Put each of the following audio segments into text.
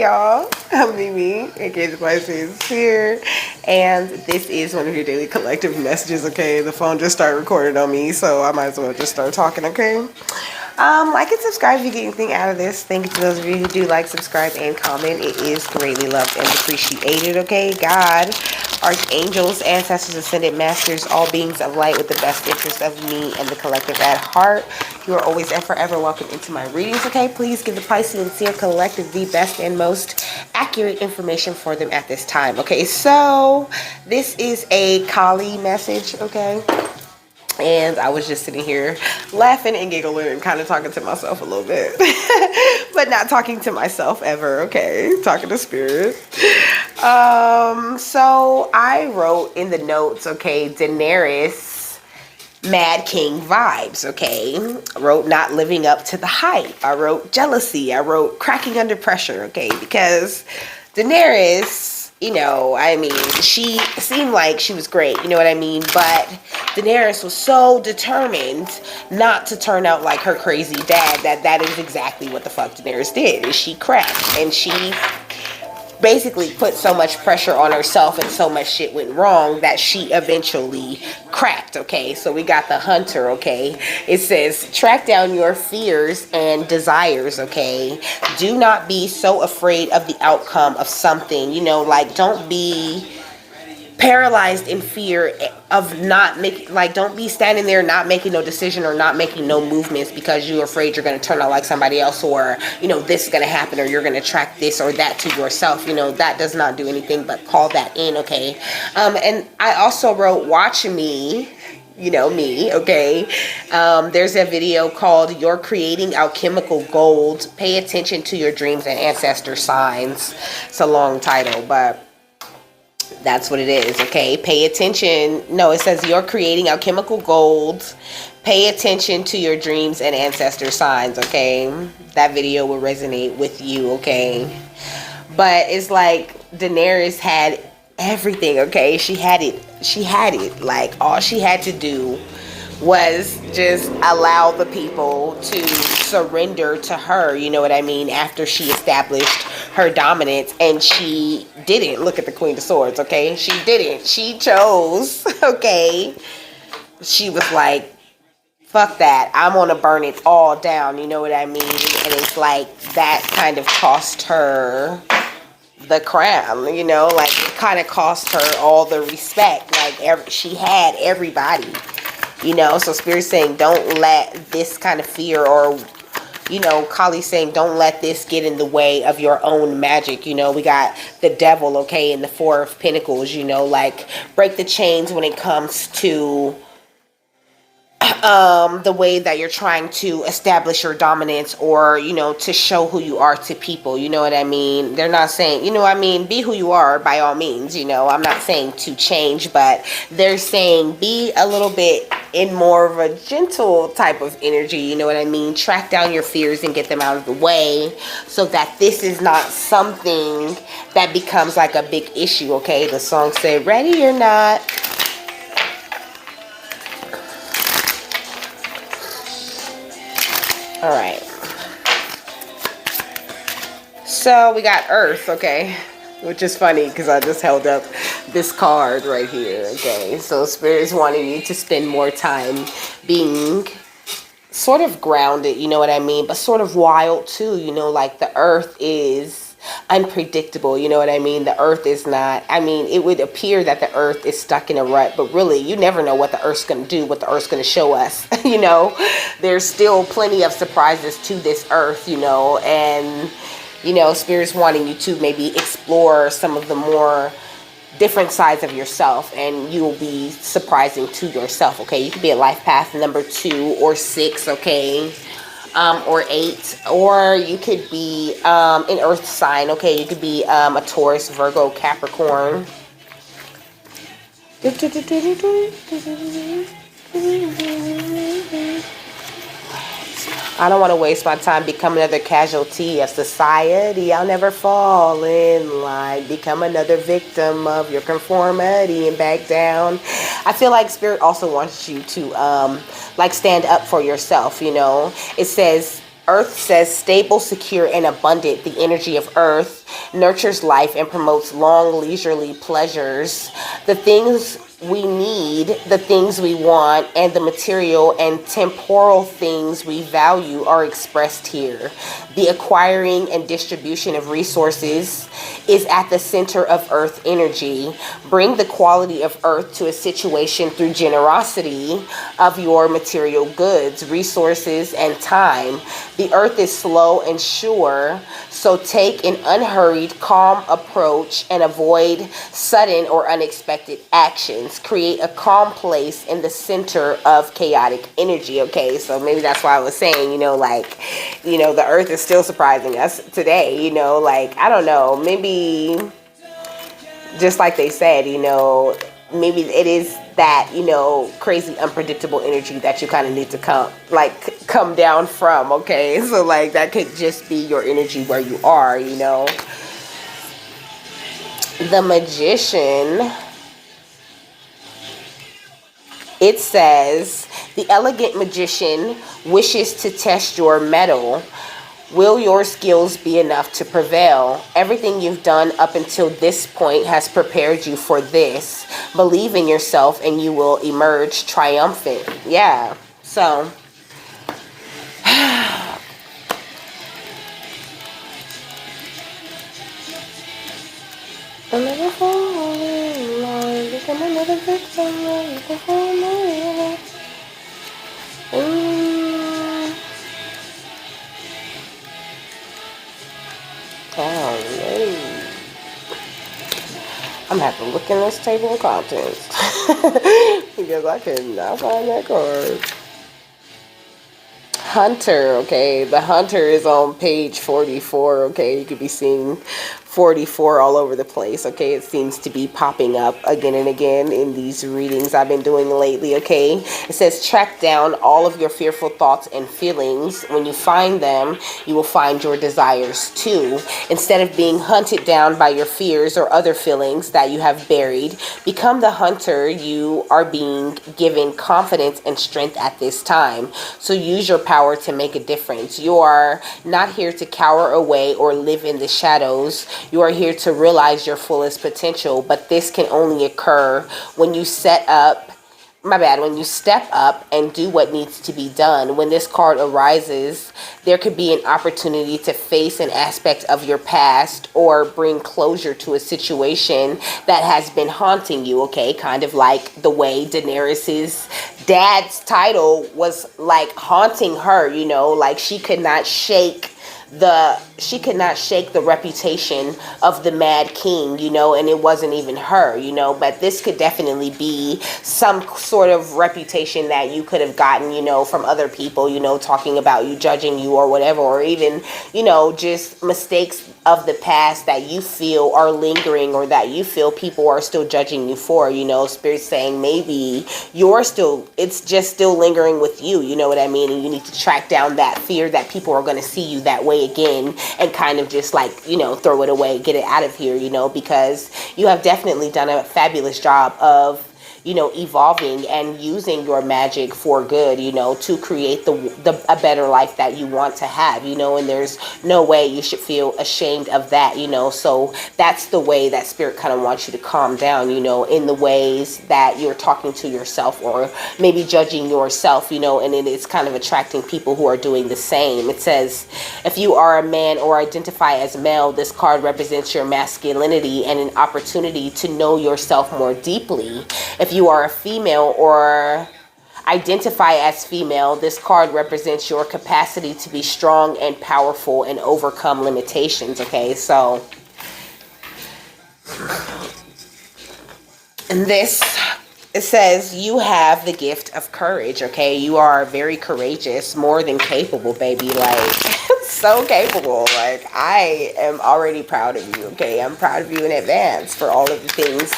y'all. I'm Mimi, aka the Pisces here, and this is one of your daily collective messages. Okay, the phone just started recording on me, so I might as well just start talking. Okay. Like and subscribe if you get anything out of this. Thank you to those of you who do like, subscribe, and comment. It is greatly loved and appreciated. Okay, God, archangels, ancestors, ascended masters, all beings of light with the best interest of me and the collective at heart. You are always and forever welcome into my readings. Okay, please give the Pisces and Seer collective the best and most accurate information for them at this time. Okay, so this is a Kali message. Okay. And I was just sitting here laughing and giggling and kind of talking to myself a little bit. But not talking to myself ever, okay? Talking to spirit. So I wrote in the notes, okay, Daenerys Mad King vibes, okay? I wrote not living up to the hype. I wrote jealousy. I wrote cracking under pressure, okay? Because Daenerys, you know, I mean, she seemed like she was great, you know what I mean? But Daenerys was so determined not to turn out like her crazy dad that is exactly what the fuck Daenerys did. Is she cracked, and she basically put so much pressure on herself and so much shit went wrong that she eventually cracked. Okay, so we got the Hunter. Okay, it says track down your fears and desires. Okay, do not be so afraid of the outcome of something, you know, like don't be paralyzed in fear of not making, like, don't be standing there not making no decision or not making no movements because you're afraid you're going to turn out like somebody else, or, you know, this is going to happen, or you're going to attract this or that to yourself. You know, that does not do anything but call that in. Okay. And I also wrote watch me, you know, me. Okay. There's a video called You're Creating Alchemical Gold. Pay attention to your dreams and ancestor signs. It's a long title, but that's what it is. Okay, pay attention. No, it says you're creating alchemical gold. Pay attention to your dreams and ancestor signs. Okay, that video will resonate with you. Okay, but it's like Daenerys had everything. Okay, she had it. Like all she had to do was just allow the people to surrender to her, you know what I mean, after she established her dominance. And she didn't. Look at the Queen of Swords. Okay, she didn't. She chose. Okay, she was like, fuck that, I'm gonna burn it all down, you know what I mean? And it's like that kind of cost her the crown, you know, like it kind of cost her all the respect. Like she had everybody, you know. So Spirit's saying don't let this kind of fear, or, you know, Kali's saying don't let this get in the way of your own magic. You know, we got the devil, okay, in the Four of Pentacles, you know, like break the chains when it comes to the way that you're trying to establish your dominance, or, you know, to show who you are to people, you know what I mean? They're not saying, you know, I mean, be who you are by all means, you know. I'm not saying to change, but they're saying be a little bit in more of a gentle type of energy, you know what I mean? Track down your fears and get them out of the way so that this is not something that becomes like a big issue. Okay, the song said ready or not. All right, so we got Earth, okay, which is funny because I just held up this card right here. Okay, so Spirit's wanting you to spend more time being sort of grounded, you know what I mean, but sort of wild too, you know, like the Earth is unpredictable, you know what I mean? The Earth is not, I mean, it would appear that the Earth is stuck in a rut, but really you never know what the Earth's going to do, what the Earth's going to show us. You know, there's still plenty of surprises to this Earth, you know, and, you know, Spirit's wanting you to maybe explore some of the more different sides of yourself, and you will be surprising to yourself. Okay, you could be a life path number 2 or 6, okay, or 8, or you could be an earth sign. Okay, you could be a Taurus, Virgo, Capricorn. I don't want to waste my time. Become another casualty of society. I'll never fall in line. Become another victim of your conformity and back down. I feel like Spirit also wants you to like stand up for yourself, you know. It says Earth says stable, secure, and abundant. The energy of Earth nurtures life and promotes long, leisurely pleasures. The things we need, the things we want, and the material and temporal things we value are expressed here. The acquiring and distribution of resources is at the center of Earth energy. Bring the quality of Earth to a situation through generosity of your material goods, resources, and time. The Earth is slow and sure, so take an unhurried, calm approach and avoid sudden or unexpected actions. Create a calm place in the center of chaotic energy. Okay, so maybe that's why I was saying, the Earth is still surprising us today. I don't know, maybe just like they said, maybe it is that, crazy unpredictable energy that you kind of need to come down from. Okay, so that could just be your energy where you are. The Magician, it says, the elegant magician wishes to test your mettle. Will your skills be enough to prevail? Everything you've done up until this point has prepared you for this. Believe in yourself and you will emerge triumphant. Yeah, so another falling, Lord, become another victim, I'm gonna have to look in this table of contents because I cannot find that card. Hunter, okay, the Hunter is on page 44. Okay, you could be seeing 44 all over the place. Okay, it seems to be popping up again and again in these readings I've been doing lately. Okay, it says track down all of your fearful thoughts and feelings. When you find them, you will find your desires too. Instead of being hunted down by your fears or other feelings that you have buried, become the hunter. You are being given confidence and strength at this time, so use your power to make a difference. You are not here to cower away or live in the shadows. You are here to realize your fullest potential, but this can only occur when you step up and do what needs to be done. When this card arises, there could be an opportunity to face an aspect of your past or bring closure to a situation that has been haunting you. Okay, kind of like the way Daenerys's dad's title was haunting her. She could not shake the reputation of the Mad King, and it wasn't even her, but this could definitely be some sort of reputation that you could have gotten, from other people, talking about you, judging you or whatever, or even, just mistakes of the past that you feel are lingering or that you feel people are still judging you for. Spirit's saying maybe it's just still lingering with you, you know what I mean? And you need to track down that fear that people are going to see you that way again and kind of just throw it away, get it out of here, because you have definitely done a fabulous job of evolving and using your magic for good, to create a better life that you want to have, and there's no way you should feel ashamed of that, so that's the way that Spirit kind of wants you to calm down, in the ways that you're talking to yourself or maybe judging yourself, and it is kind of attracting people who are doing the same. It says, if you are a man or identify as male, this card represents your masculinity and an opportunity to know yourself more deeply. If you are a female or identify as female, this card represents your capacity to be strong and powerful and overcome limitations. Okay, so in this, it says you have the gift of courage. Okay, you are very courageous, more than capable, baby. So capable. I am already proud of you. Okay, I'm proud of you in advance for all of the things,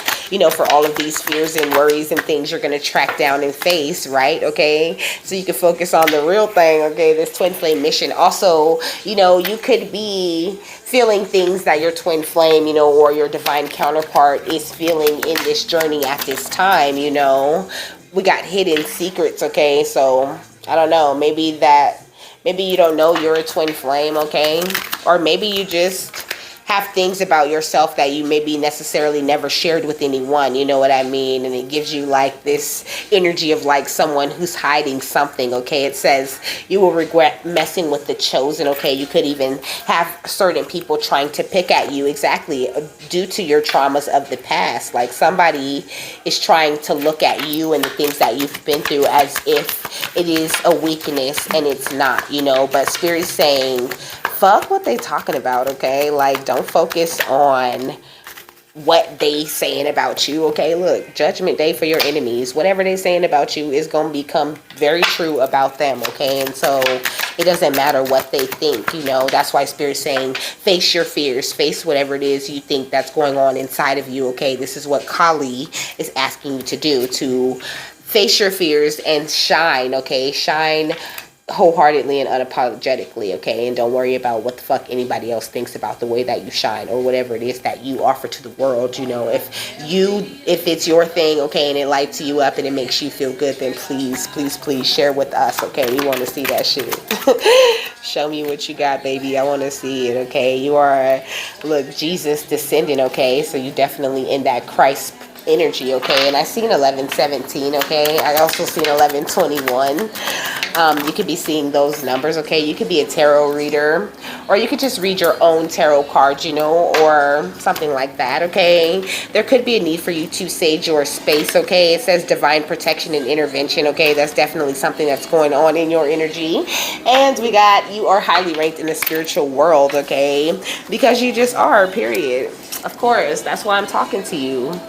for all of these fears and worries and things you're going to track down and face, right? Okay, so you can focus on the real thing. Okay, this twin flame mission. Also, you could be feeling things that your twin flame, or your divine counterpart is feeling in this journey at this time. We got hidden secrets. Okay, so I don't know, maybe Maybe you don't know you're a twin flame, okay? Or maybe you just have things about yourself that you maybe necessarily never shared with anyone, you know what I mean? And it gives you like this energy of like someone who's hiding something, okay? It says you will regret messing with the chosen, okay? You could even have certain people trying to pick at you, exactly, due to your traumas of the past. Like somebody is trying to look at you and the things that you've been through as if it is a weakness, and it's not, you know? But Spirit's saying, fuck what they talking about, okay? Like, don't focus on what they saying about you, okay? Look, judgment day for your enemies. Whatever they saying about you is going to become very true about them, okay? And so it doesn't matter what they think, you know? That's why Spirit's saying face your fears, face whatever it is you think that's going on inside of you, okay? This is what Kali is asking you to do, to face your fears and shine, okay? Shine wholeheartedly and unapologetically, okay? And don't worry about what the fuck anybody else thinks about the way that you shine or whatever it is that you offer to the world, you know? If it's your thing, okay, and it lights you up and it makes you feel good, then please, please, please share with us, okay? We want to see that shit. Show me what you got, baby. I want to see it, okay? You are, look, Jesus descendant, okay? So you definitely in that Christ energy, okay? And I seen 1117, okay? I also seen 1121. You could be seeing those numbers, okay? You could be a tarot reader, or you could just read your own tarot cards, you know, or something like that, okay? There could be a need for you to sage your space, okay? It says divine protection and intervention, okay? That's definitely something that's going on in your energy. And we got, you are highly ranked in the spiritual world, okay? Because you just are, period. Of course, that's why I'm talking to you.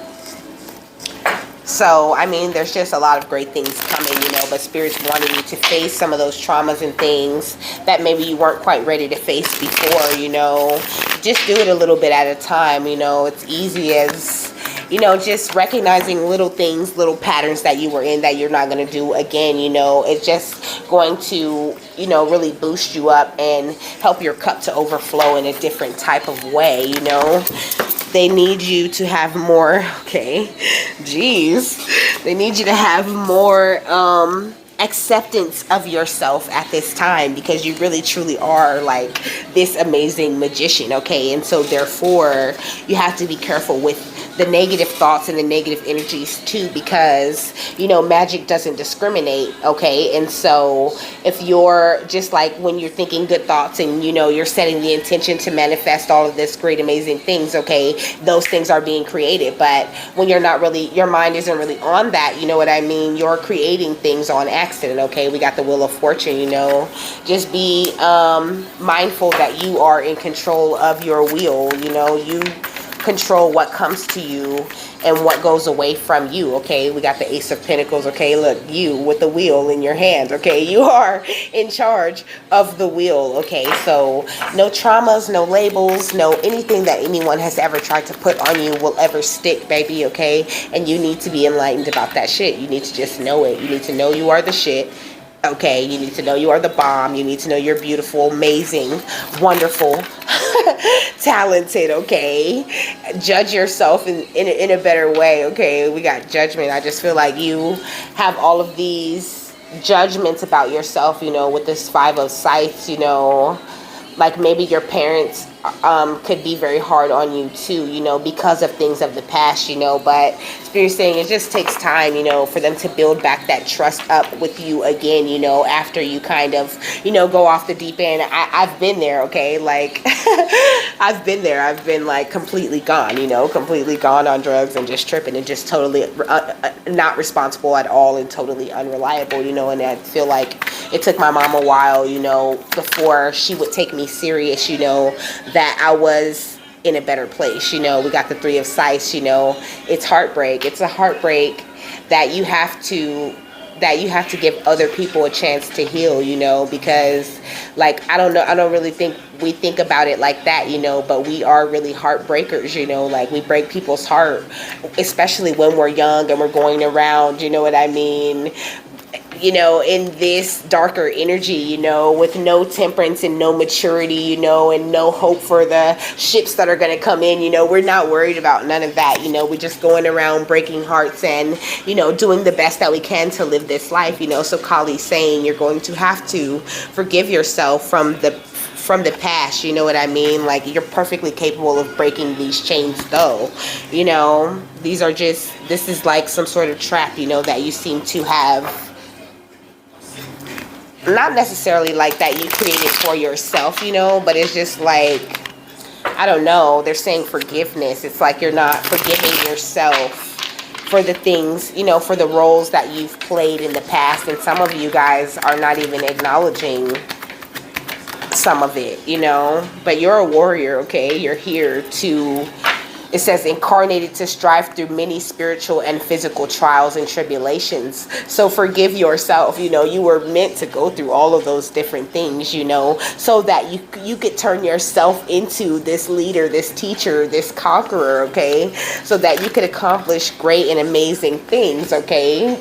So, I mean, there's just a lot of great things coming, you know, but Spirit's wanting you to face some of those traumas and things that maybe you weren't quite ready to face before, you know. Just do it a little bit at a time, you know. It's easy as, you know, just recognizing little things, little patterns that you were in that you're not going to do again, you know. It's just going to, you know, really boost you up and help your cup to overflow in a different type of way, you know. They need you to have more, okay, jeez. They need you to have more acceptance of yourself at this time, because you really truly are like this amazing magician, okay? And so therefore you have to be careful with the negative thoughts and the negative energies too, because, you know, magic doesn't discriminate, okay? And so if you're just like, when you're thinking good thoughts and, you know, you're setting the intention to manifest all of this great amazing things, okay, those things are being created. But when you're not really, your mind isn't really on that, you know what I mean, you're creating things on accident, okay? We got the Wheel of Fortune, you know. Just be mindful that you are in control of your wheel, you know. You control what comes to you and what goes away from you, okay? We got the Ace of Pentacles, okay? Look, you with the wheel in your hand, okay? You are in charge of the wheel, okay? So no traumas, no labels, no anything that anyone has ever tried to put on you will ever stick, baby, okay? And you need to be enlightened about that shit. You need to just know it. You need to know you are the shit. Okay, you need to know you are the bomb. You need to know you're beautiful, amazing, wonderful, talented, okay? Judge yourself in a better way, okay? We got judgment. I just feel like you have all of these judgments about yourself, you know, with this Five of Scythes, you know. Like maybe your parents could be very hard on you too, you know, because of things of the past, you know. But Spirit's saying it just takes time, you know, for them to build back that trust up with you again, you know, after you kind of, you know, go off the deep end. I've been there, okay? Like, I've been there. I've been like completely gone, you know, completely gone on drugs and just tripping and just totally not responsible at all and totally unreliable, you know. And I feel like it took my mom a while, you know, before she would take me serious, you know, that I was in a better place, you know. We got the Three of Scythes, you know. It's heartbreak. It's a heartbreak that you have to give other people a chance to heal, you know, because like I don't really think we think about it like that, you know, but we are really heartbreakers, you know. Like we break people's heart, especially when we're young and we're going around, you know what I mean, you know, in this darker energy, you know, with no temperance and no maturity, you know, and no hope for the ships that are going to come in, you know, we're not worried about none of that, you know, we're just going around breaking hearts and, you know, doing the best that we can to live this life, you know. So Kali's saying you're going to have to forgive yourself from the past, you know what I mean? Like, you're perfectly capable of breaking these chains though, you know. This is like some sort of trap, you know, that you seem to have, not necessarily like that you created for yourself, you know, but it's just like, I don't know, they're saying forgiveness. It's like you're not forgiving yourself for the things, you know, for the roles that you've played in the past, and some of you guys are not even acknowledging some of it, you know. But you're a warrior, okay? You're here to, it says, incarnated to strive through many spiritual and physical trials and tribulations. So forgive yourself, you know. You were meant to go through all of those different things, you know, so that you could turn yourself into this leader, this teacher, this conqueror, okay? So that you could accomplish great and amazing things, okay?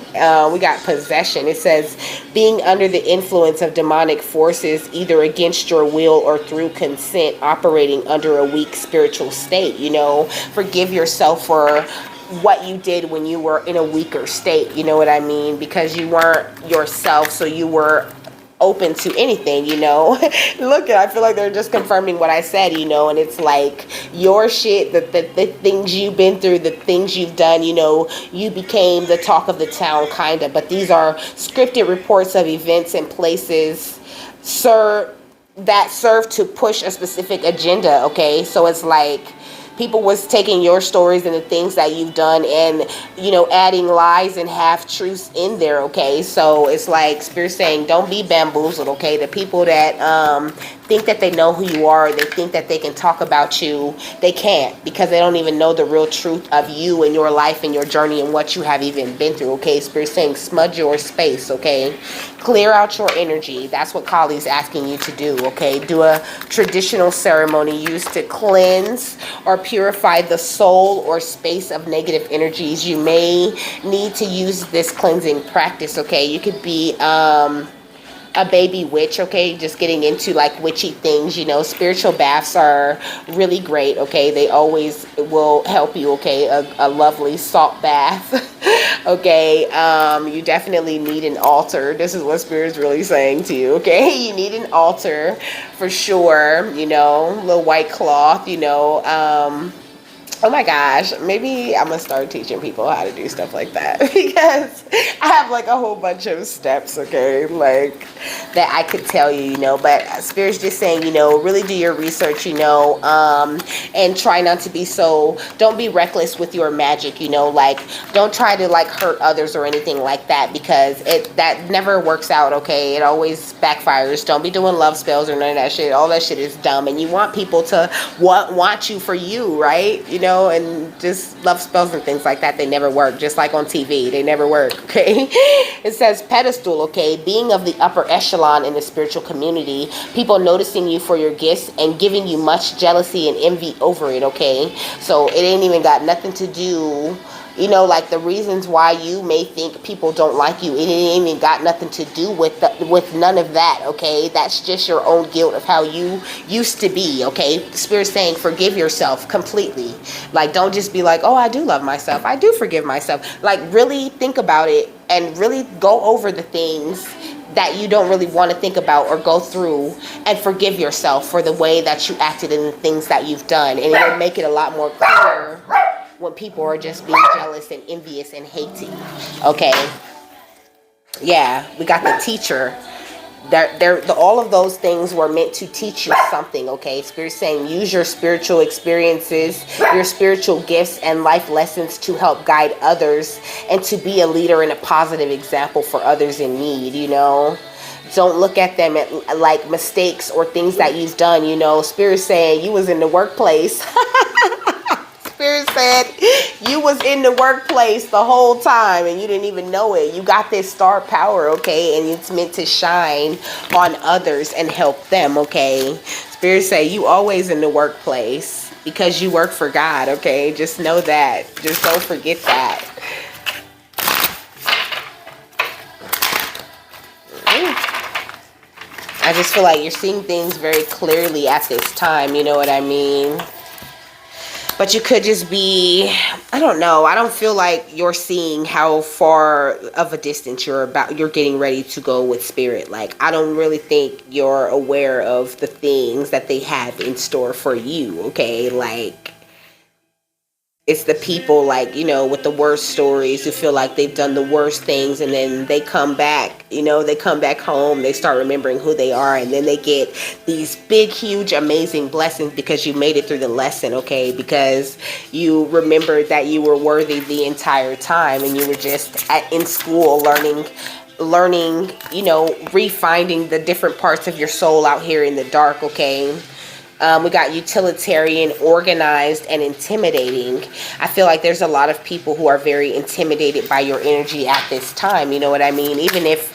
We got possession. It says, being under the influence of demonic forces, either against your will or through consent, operating under a weak spiritual state, you know. Forgive yourself for what you did when you were in a weaker state, you know what I mean? Because you weren't yourself, so you were open to anything, you know. Look, I feel like they're just confirming what I said, you know. And it's like your shit, the things you've been through, the things you've done, you know, you became the talk of the town, kind of. But these are scripted reports of events and places that serve to push a specific agenda, okay? So it's like people was taking your stories and the things that you've done and, you know, adding lies and half truths in there, okay? So it's like Spirit saying, don't be bamboozled, okay? The people that think that they know who you are, they think that they can talk about you, they can't, because they don't even know the real truth of you and your life and your journey and what you have even been through, okay? Spirit saying, smudge your space, okay? Clear out your energy. That's what Kali's asking you to do, okay? Do a traditional ceremony used to cleanse or purify the soul or space of negative energies. You may need to use this cleansing practice, okay? You could be a baby witch, okay? Just getting into like witchy things, you know. Spiritual baths are really great, okay? They always will help you, okay? A lovely salt bath, okay? You definitely need an altar. This is what Spirit's really saying to you, okay? You need an altar for sure, you know, little white cloth, you know. Oh my gosh, maybe I'm gonna start teaching people how to do stuff like that, because I have like a whole bunch of steps, okay, like that I could tell you, you know. But Spirit's just saying, you know, really do your research, you know, and try not to be don't be reckless with your magic, you know, like don't try to like hurt others or anything like that, because that never works out, okay? It always backfires. Don't be doing love spells or none of that shit. All that shit is dumb, and you want people to want you for you, right? You know, and just love spells and things like that, they never work. Just like on TV, they never work, okay? It says pedestal, okay? Being of the upper echelon in the spiritual community, people noticing you for your gifts and giving you much jealousy and envy over it, okay? So it ain't even got nothing to do, you know, like the reasons why you may think people don't like you, it ain't even got nothing to do with none of that, okay? That's just your own guilt of how you used to be, okay? Spirit's saying forgive yourself completely. Like, don't just be like, oh, I do love myself, I do forgive myself. Like, really think about it and really go over the things that you don't really want to think about or go through, and forgive yourself for the way that you acted and the things that you've done, and it'll make it a lot more clear when people are just being jealous and envious and hating, okay? Yeah, we got the teacher. All of those things were meant to teach you something, okay? Spirit's saying use your spiritual experiences, your spiritual gifts and life lessons to help guide others and to be a leader and a positive example for others in need, you know? Don't look at them at like mistakes or things that you've done, you know? Spirit's saying you was in the workplace. Spirit said you was in the workplace the whole time and you didn't even know it. You got this star power, okay? And it's meant to shine on others and help them, okay? Spirit say you always in the workplace because you work for God, okay? Just know that. Just don't forget that. I just feel like you're seeing things very clearly at this time, you know what I mean? But you could just be, I don't know. I don't feel like you're seeing how far of a distance you're getting ready to go with spirit. Like, I don't really think you're aware of the things that they have in store for you, okay? Like, it's the people, like, you know, with the worst stories who feel like they've done the worst things, and then they come back, you know, they come back home, they start remembering who they are, and then they get these big, huge, amazing blessings because you made it through the lesson, okay? Because you remembered that you were worthy the entire time, and you were just in school learning, you know, refinding the different parts of your soul out here in the dark, okay? We got utilitarian, organized, and intimidating. I feel like there's a lot of people who are very intimidated by your energy at this time. You know what I mean? Even if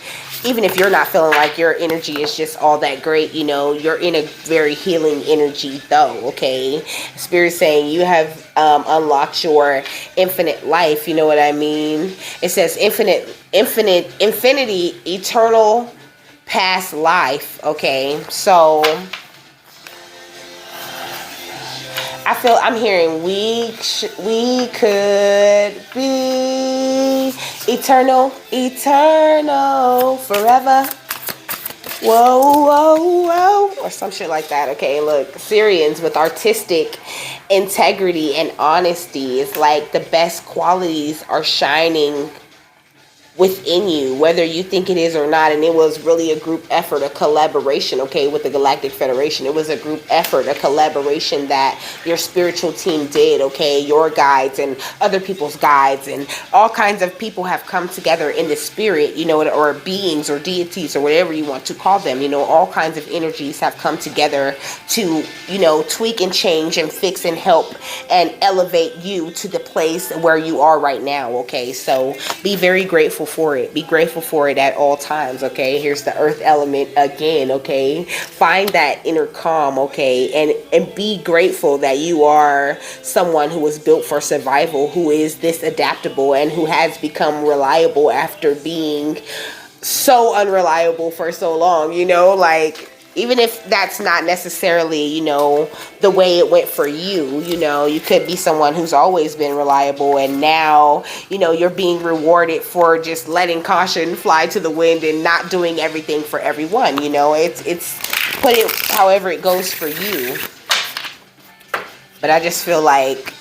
you're not feeling like your energy is just all that great, you know, you're in a very healing energy though, okay? Spirit's saying you have unlocked your infinite life, you know what I mean? It says infinity, eternal past life, okay? So I'm hearing we could be eternal, forever. Whoa, whoa, whoa. Or some shit like that. Okay, look, Syrians with artistic integrity and honesty is like the best qualities are shining within you, whether you think it is or not. And it was really a group effort, a collaboration, okay, with the Galactic Federation. It was a group effort, a collaboration that your spiritual team did, okay? Your guides and other people's guides and all kinds of people have come together in the spirit, you know, or beings or deities or whatever you want to call them, you know, all kinds of energies have come together to, you know, tweak and change and fix and help and elevate you to the place where you are right now, okay? So be very grateful for it. Be grateful for it at all times, okay? Here's the earth element again, okay? Find that inner calm, okay? And be grateful that you are someone who was built for survival, who is this adaptable and who has become reliable after being so unreliable for so long, you know? Like, even if that's not necessarily, you know, the way it went for you, you know, you could be someone who's always been reliable and now, you know, you're being rewarded for just letting caution fly to the wind and not doing everything for everyone, you know. It's put it however it goes for you. But I just feel like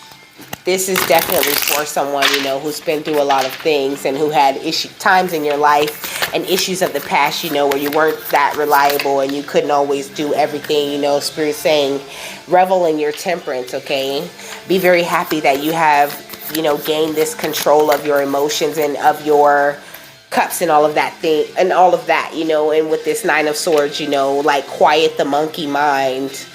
this is definitely for someone, you know, who's been through a lot of things and who had times in your life and issues of the past, you know, where you weren't that reliable and you couldn't always do everything, you know. Spirit saying, revel in your temperance, okay? Be very happy that you have, you know, gained this control of your emotions and of your cups and all of that thing and all of that, you know. And with this Nine of Swords, you know, like quiet the monkey mind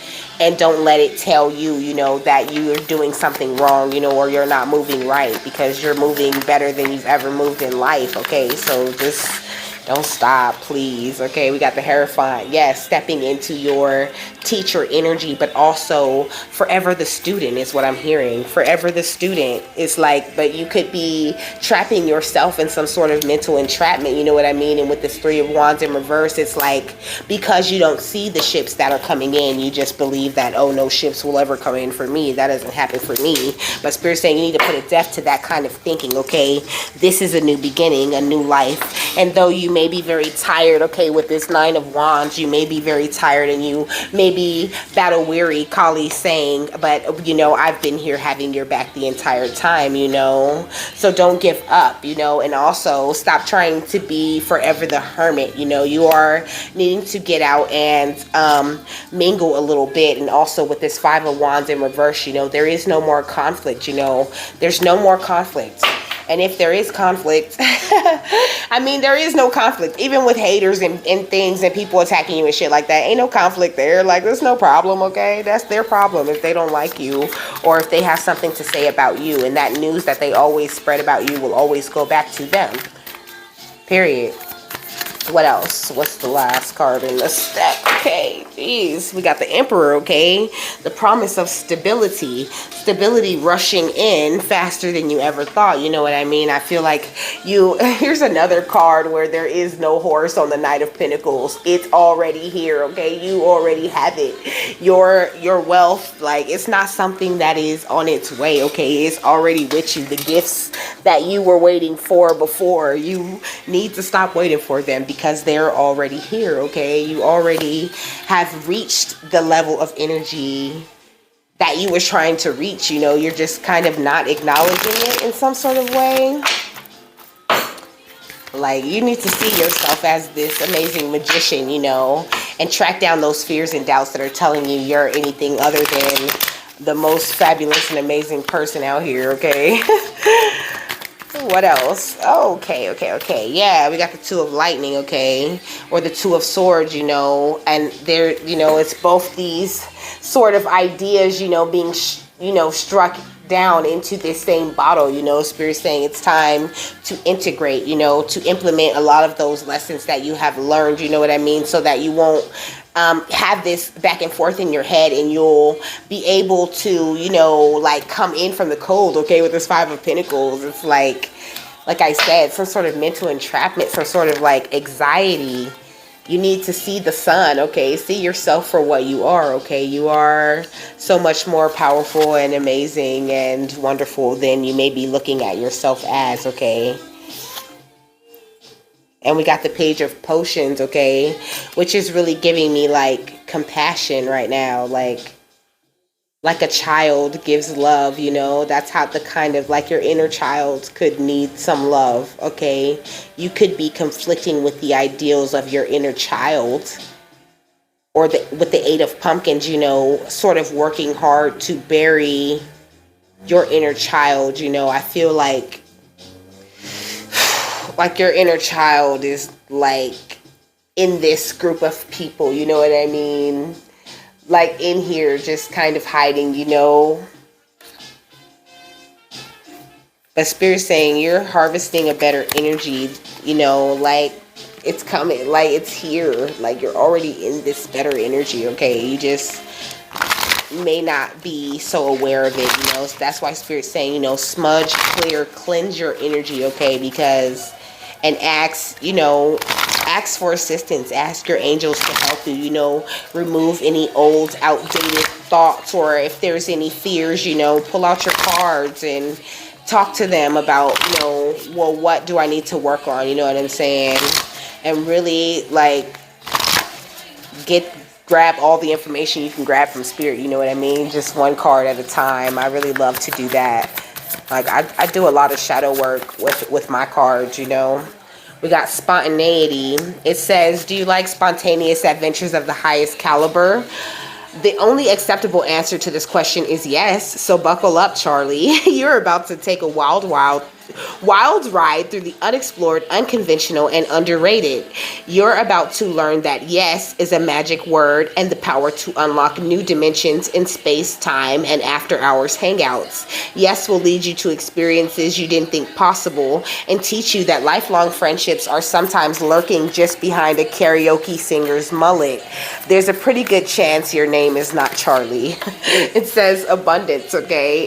and don't let it tell you, you know, that you're doing something wrong, you know, or you're not moving right, because you're moving better than you've ever moved in life, okay? So just don't stop, please, okay? We got the Hierophant. Yes, stepping into your teacher energy, but also forever the student is what I'm hearing. Forever the student is like, but you could be trapping yourself in some sort of mental entrapment, you know what I mean? And with this Three of Wands in reverse, it's like, because you don't see the ships that are coming in, you just believe that, oh, no ships will ever come in for me. That doesn't happen for me. But Spirit's saying you need to put a death to that kind of thinking, okay? This is a new beginning, a new life. And though you may be very tired, okay, with this Nine of Wands, you may be very tired and you may be battle weary, Kali's saying, but, you know, I've been here having your back the entire time, you know? So don't give up, you know? And also stop trying to be forever the hermit, you know? You are needing to get out and mingle a little bit. And also with this Five of Wands in reverse, you know, there is no more conflict, you know? There's no more conflict. And if there is conflict, I mean, there is no conflict. Even with haters and things and people attacking you and shit like that, ain't no conflict there. Like, there's no problem, okay? That's their problem if they don't like you or if they have something to say about you. And that news that they always spread about you will always go back to them. Period. What else? What's the last card in the stack? Okay, geez, we got the Emperor, okay? The promise of stability. Stability rushing in faster than you ever thought, you know what I mean? I feel like here's another card where there is no horse on the Knight of Pentacles. It's already here, okay? You already have it. Your wealth, like, it's not something that is on its way, okay? It's already with you. The gifts that you were waiting for before, you need to stop waiting for them because they're already here, okay? You already have reached the level of energy that you were trying to reach, you know? You're just kind of not acknowledging it in some sort of way. Like, you need to see yourself as this amazing magician, you know, and track down those fears and doubts that are telling you you're anything other than the most fabulous and amazing person out here, okay? What else? Oh, okay. Yeah, we got the Two of Lightning, okay? Or the Two of Swords, you know, and there, you know, it's both these sort of ideas, you know, being, struck down into this same bottle, you know. Spirit saying it's time to integrate, you know, to implement a lot of those lessons that you have learned, you know what I mean, so that you won't have this back and forth in your head, and you'll be able to, you know, like, come in from the cold, okay, with this Five of Pentacles. It's like I said, some sort of mental entrapment, some sort of like anxiety. You need to see the sun, okay? See yourself for what you are, okay? You are so much more powerful and amazing and wonderful than you may be looking at yourself as, okay? And we got the Page of Potions, okay? Which is really giving me, like, compassion right now. Like a child gives love, you know? That's how the kind of, like, your inner child could need some love, okay? You could be conflicting with the ideals of your inner child. Or with the Eight of Pumpkins, you know, sort of working hard to bury your inner child, you know? I feel like your inner child is, like, in this group of people, you know what I mean? Like, in here, just kind of hiding, you know? But Spirit's saying you're harvesting a better energy, you know? Like, it's coming, like, it's here. Like, you're already in this better energy, okay? You just may not be so aware of it, you know? So that's why Spirit's saying, you know, smudge, clear, cleanse your energy, okay? Because... and ask for assistance. Ask your angels to help you, you know, remove any old, outdated thoughts, or if there's any fears, you know, pull out your cards and talk to them about, you know, well, what do I need to work on, you know what I'm saying? And really, like, grab all the information you can grab from Spirit, you know what I mean? Just one card at a time. I really love to do that. Like, I do a lot of shadow work with my cards, you know. We got spontaneity. It says, do you like spontaneous adventures of the highest caliber? The only acceptable answer to this question is yes. So buckle up, Charlie. You're about to take a wild ride through the unexplored, unconventional, and underrated. You're about to learn that yes is a magic word and the power to unlock new dimensions in space, time, and after-hours hangouts. Yes will lead you to experiences you didn't think possible and teach you that lifelong friendships are sometimes lurking just behind a karaoke singer's mullet. There's a pretty good chance your name is not Charlie. It says abundance, okay?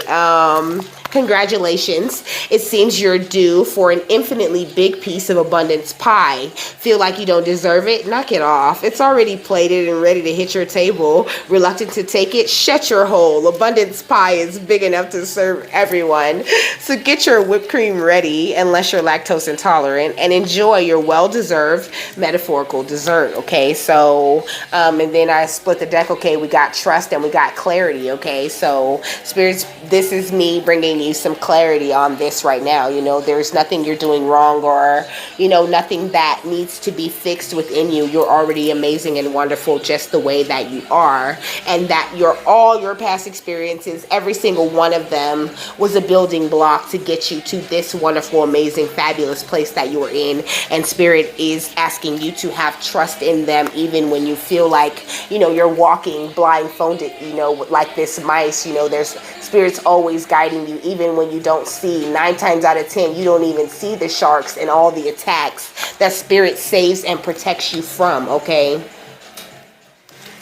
Congratulations. It seems you're due for an infinitely big piece of abundance pie. Feel like you don't deserve it? Knock it off. It's already plated and ready to hit your table. Reluctant to take it? Shut your hole. Abundance pie is big enough to serve everyone. So get your whipped cream ready, unless you're lactose intolerant, and enjoy your well-deserved metaphorical dessert, okay? So, and then I split the deck, okay? We got trust and we got clarity, okay? So, spirits, this is me bringing you some clarity on this right now. You know, there's nothing you're doing wrong, or, you know, nothing that needs to be fixed within you. You're already amazing and wonderful just the way that you are, and that all your past experiences, every single one of them was a building block to get you to this wonderful, amazing, fabulous place that you are in. And Spirit is asking you to have trust in them, even when you feel like, you know, you're walking blindfolded, you know, like this mice. You know, there's Spirit's always guiding you, even when you don't see, 9 times out of 10, you don't even see the sharks and all the attacks that spirit saves and protects you from, okay?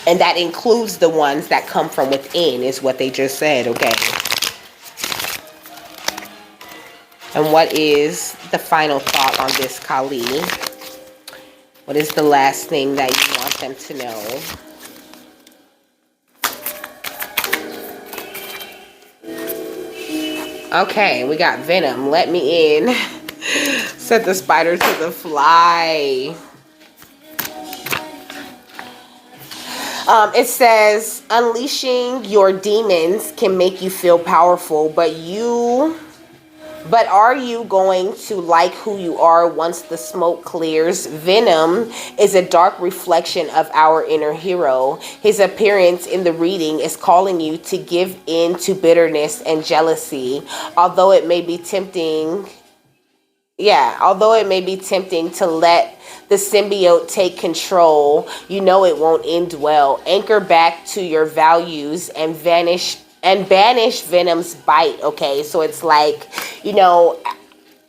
And that includes the ones that come from within, is what they just said, okay? And what is the final thought on this, Kali? What is the last thing that you want them to know? Okay, we got Venom. Let me in. Set the spider to the fly. It says, unleashing your demons can make you feel powerful, but are you going to like who you are once the smoke clears? Venom is a dark reflection of our inner hero. His appearance in the reading is calling you to give in to bitterness and jealousy. Although it may be tempting to let the symbiote take control, you know it won't end well. Anchor back to your values and banish Venom's bite, okay? So it's like, you know,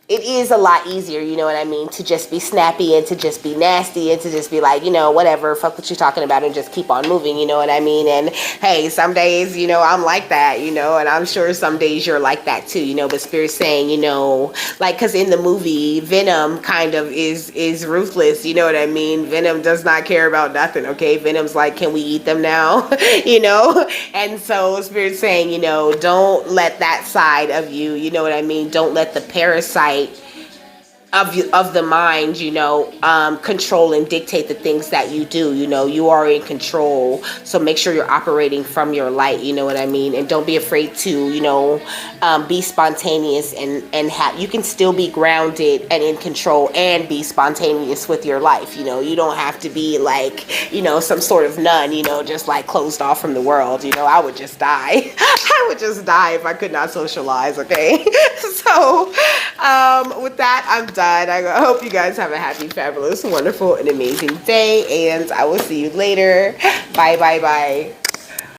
it is a lot easier, you know what I mean, to just be snappy and to just be nasty and to just be like, you know, whatever, fuck what you're talking about and just keep on moving, you know what I mean? And hey, some days, you know, I'm like that, you know, and I'm sure some days you're like that too, you know, but Spirit's saying, you know, like, because in the movie, Venom kind of is ruthless, you know what I mean? Venom does not care about nothing, okay? Venom's like, can we eat them now? You know? And so Spirit's saying, you know, don't let that side of you, you know what I mean? Don't let the parasite of the mind, you know, control and dictate the things that you do. You know, you are in control, so make sure you're operating from your light, you know what I mean? And don't be afraid to, you know, be spontaneous and have, you can still be grounded and in control and be spontaneous with your life. You know, you don't have to be like, you know, some sort of nun, you know, just like closed off from the world. You know, I would just die. I would just die if I could not socialize, okay? So with that, I'm done. I hope you guys have a happy, fabulous, wonderful, and amazing day, and I will see you later. Bye, bye, bye.